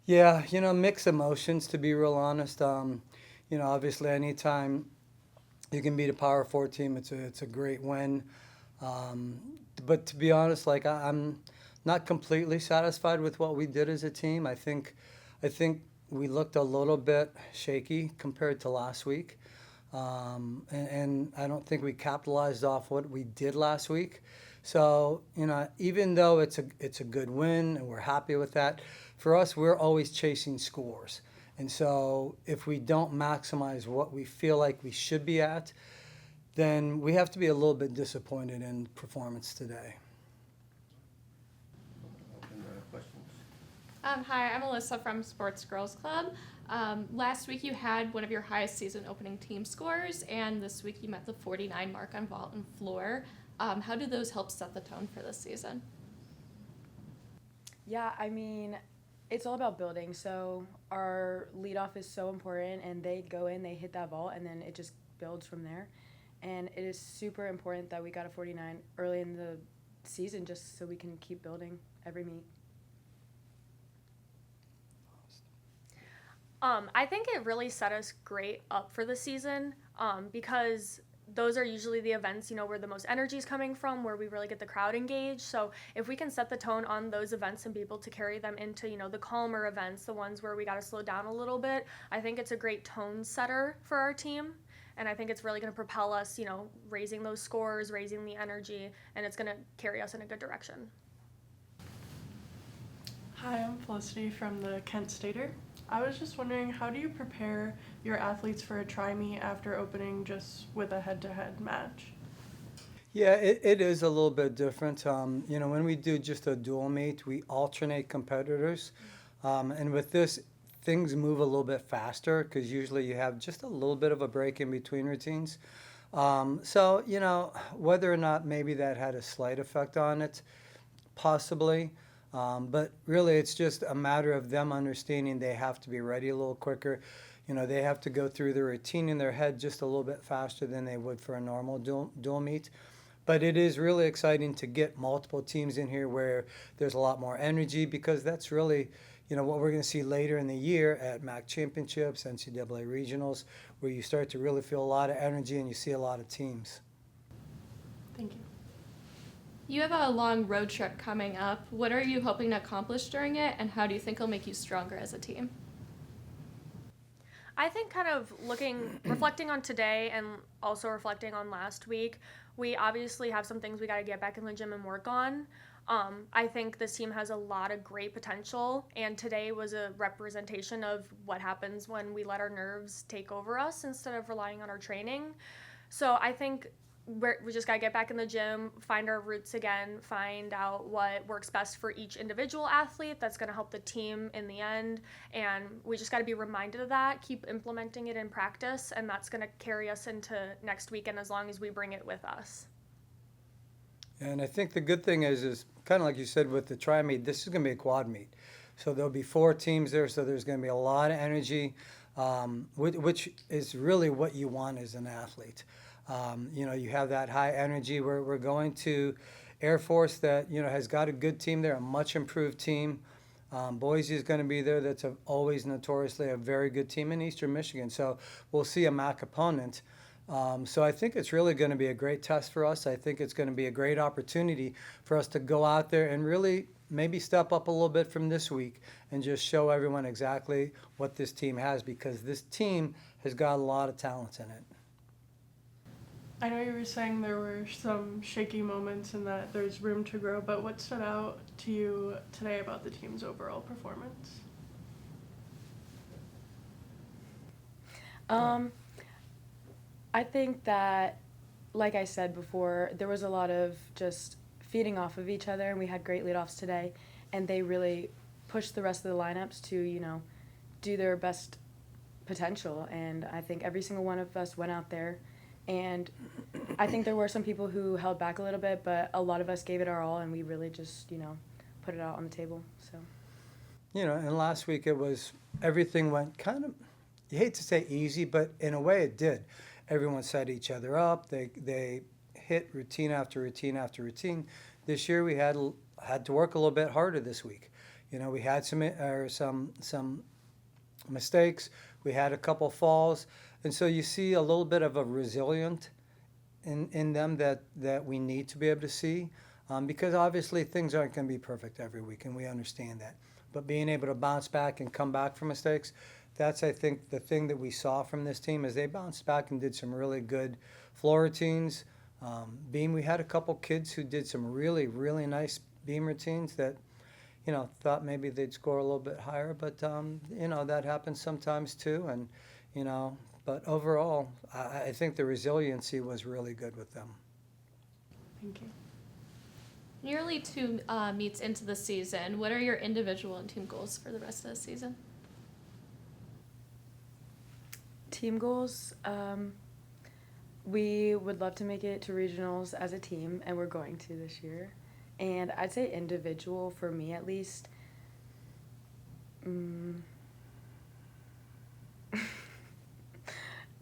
Yeah, mixed emotions to be real honest. Obviously, anytime you can beat a Power Four team, it's a great win. Um, but to be honest, like I'm not completely satisfied with what we did as a team. I think we looked a little bit shaky compared to last week, and I don't think we capitalized off what we did last week. So even though it's a good win and we're happy with that, for us we're always chasing scores. And so if we don't maximize what we feel like we should be at, then we have to be a little bit disappointed in performance today. Open questions. Hi, I'm Alyssa from Sports Girls Club. Last week you had one of your highest season opening team scores, and this week you met the 49 mark on vault and floor. How do those help set the tone for this season? Yeah, I mean, it's all about building. So our leadoff is so important, and they go in, they hit that vault, and then it just builds from there. And it is super important that we got a 49 early in the season just so we can keep building every meet. I think it really set us great up for the season because those are usually the events, where the most energy is coming from, where we really get the crowd engaged. So if we can set the tone on those events and be able to carry them into, the calmer events, the ones where we got to slow down a little bit, I think it's a great tone setter for our team. And I think it's really going to propel us, raising those scores, raising the energy, and it's going to carry us in a good direction. Hi, I'm Felicity from the Kent Stater. I was just wondering, how do you prepare your athletes for a tri-meet after opening just with a head-to-head match? Yeah, it is a little bit different. When we do just a dual meet, we alternate competitors. And with this, things move a little bit faster because usually you have just a little bit of a break in between routines. So, whether or not maybe that had a slight effect on it, possibly. But really, it's just a matter of them understanding they have to be ready a little quicker. They have to go through the routine in their head just a little bit faster than they would for a normal dual meet. But it is really exciting to get multiple teams in here where there's a lot more energy because that's really, what we're going to see later in the year at MAC championships, NCAA regionals, where you start to really feel a lot of energy and you see a lot of teams. Thank you. You have a long road trip coming up. What are you hoping to accomplish during it, and how do you think it'll make you stronger as a team? I think kind of reflecting on today and also reflecting on last week, we obviously have some things we got to get back in the gym and work on. I think this team has a lot of great potential, and today was a representation of what happens when we let our nerves take over us instead of relying on our training. So I think we just got to get back in the gym, find our roots again, find out what works best for each individual athlete that's going to help the team in the end. And we just got to be reminded of that, keep implementing it in practice, and that's going to carry us into next weekend as long as we bring it with us. And I think the good thing is kind of like you said with the tri-meet, this is going to be a quad meet. So there'll be 4 teams there, so there's going to be a lot of energy, which is really what you want as an athlete. You have that high energy. We're going to Air Force that, has got a good team there, a much improved team. Boise is going to be there. That's always notoriously a very good team in Eastern Michigan. So we'll see a MAC opponent. So I think it's really going to be a great test for us. I think it's going to be a great opportunity for us to go out there and really maybe step up a little bit from this week and just show everyone exactly what this team has, because this team has got a lot of talent in it. I know you were saying there were some shaky moments and that there's room to grow, but what stood out to you today about the team's overall performance? I think that, like I said before, there was a lot of just feeding off of each other, and we had great leadoffs today, and they really pushed the rest of the lineups to, do their best potential. And I think every single one of us went out there, and I think there were some people who held back a little bit, but a lot of us gave it our all, and we really just, put it out on the table. So. And last week everything went kind of, you hate to say easy, but in a way it did. Everyone set each other up. They hit routine after routine after routine. This year we had to work a little bit harder this week. You know, we had some mistakes. We had a couple falls, and so you see a little bit of a resilient in them that we need to be able to see, because obviously things aren't going to be perfect every week, and we understand that. But being able to bounce back and come back from mistakes, that's, I think, the thing that we saw from this team is they bounced back and did some really good floor routines. Beam, we had a couple kids who did some really, really nice beam routines that, you know, thought maybe they'd score a little bit higher, but, you know, that happens sometimes too. And, you know, but overall, I think the resiliency was really good with them. Thank you. Nearly two meets into the season, what are your individual and team goals for the rest of the season? Team goals, we would love to make it to regionals as a team, and we're going to this year. And I'd say individual, for me at least,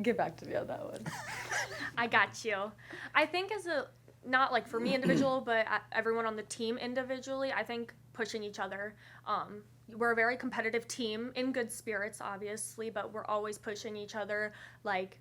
get back to me on that one. I got you. I think not like for me individual, but everyone on the team individually, I think pushing each other. We're a very competitive team in good spirits, obviously, but we're always pushing each other, like,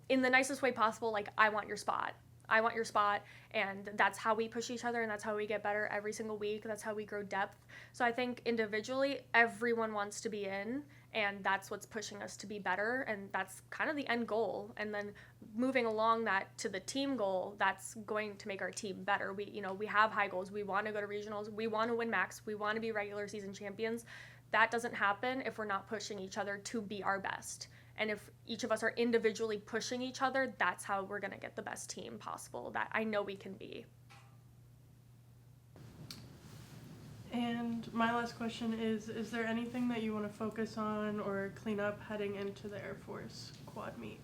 in the nicest way possible. Like, I want your spot. I want your spot, and that's how we push each other, and that's how we get better every single week. That's how we grow depth. So I think individually, everyone wants to be in, and that's what's pushing us to be better, and that's kind of the end goal. And then moving along that to the team goal, that's going to make our team better. We have high goals. We want to go to regionals. We want to win max. We want to be regular season champions. That doesn't happen if we're not pushing each other to be our best. And if each of us are individually pushing each other, that's how we're going to get the best team possible that I know we can be. And my last question is there anything that you want to focus on or clean up heading into the Air Force quad meet?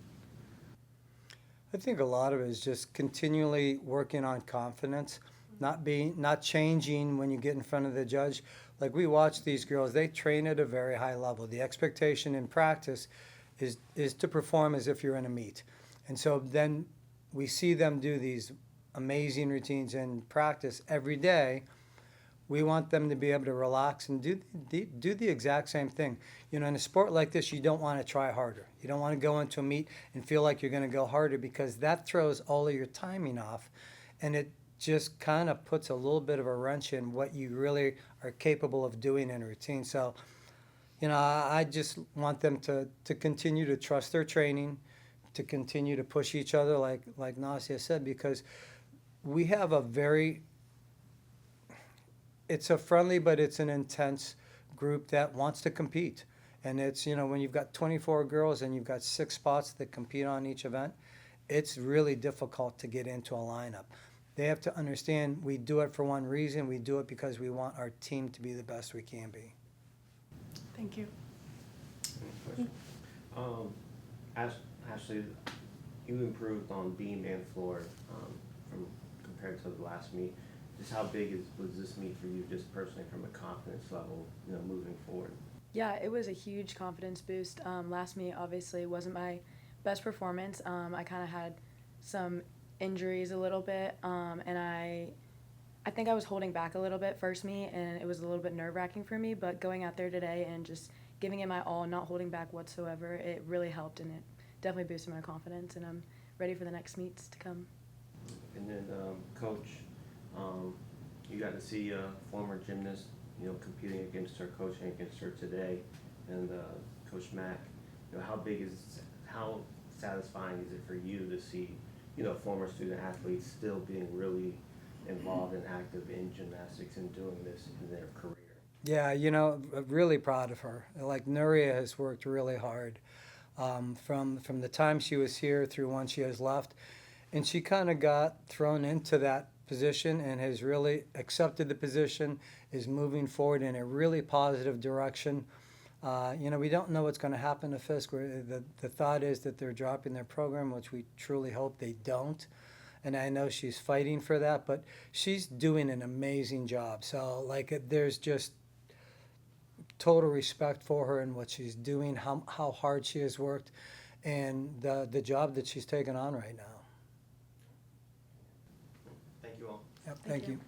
I think a lot of it is just continually working on confidence, not changing when you get in front of the judge. Like, we watch these girls, they train at a very high level. The expectation in practice is to perform as if you're in a meet. And so then we see them do these amazing routines in practice every day. We want them to be able to relax and do the exact same thing. You know, in a sport like this, you don't want to try harder. You don't want to go into a meet and feel like you're going to go harder, because that throws all of your timing off, and it just kind of puts a little bit of a wrench in what you really are capable of doing in a routine. So, you know, I just want them to continue to trust their training, to continue to push each other, like Nastia said, because we have it's a friendly, but it's an intense group that wants to compete. And it's, you know, when you've got 24 girls and you've got 6 spots that compete on each event, it's really difficult to get into a lineup. They have to understand we do it for one reason. We do it because we want our team to be the best we can be. Thank you. Question. Ashley, you improved on beam and floor from compared to the last meet. Just how big was this meet for you, just personally, from a confidence level, you know, moving forward? Yeah, it was a huge confidence boost. Last meet obviously wasn't my best performance. I kind of had some injuries a little bit, and I think I was holding back a little bit first meet, and it was a little bit nerve-wracking for me. But going out there today and just giving it my all, not holding back whatsoever, it really helped, and it definitely boosted my confidence. And I'm ready for the next meets to come. And then, Coach, you got to see a former gymnast, you know, competing against her, coaching against her today, and Coach Mack. You know, how satisfying is it for you to see, you know, former student athletes still being really involved and active in gymnastics and doing this in their career? Yeah, you know, really proud of her. Like, Nuria has worked really hard from the time she was here through when she has left. And she kind of got thrown into that position and has really accepted the position, is moving forward in a really positive direction. You know, we don't know what's going to happen to Fisk. The thought is that they're dropping their program, which we truly hope they don't. And I know she's fighting for that, but she's doing an amazing job. So, like, there's just total respect for her and what she's doing, how hard she has worked, and the job that she's taken on right now. Thank you all. Yep, thank you.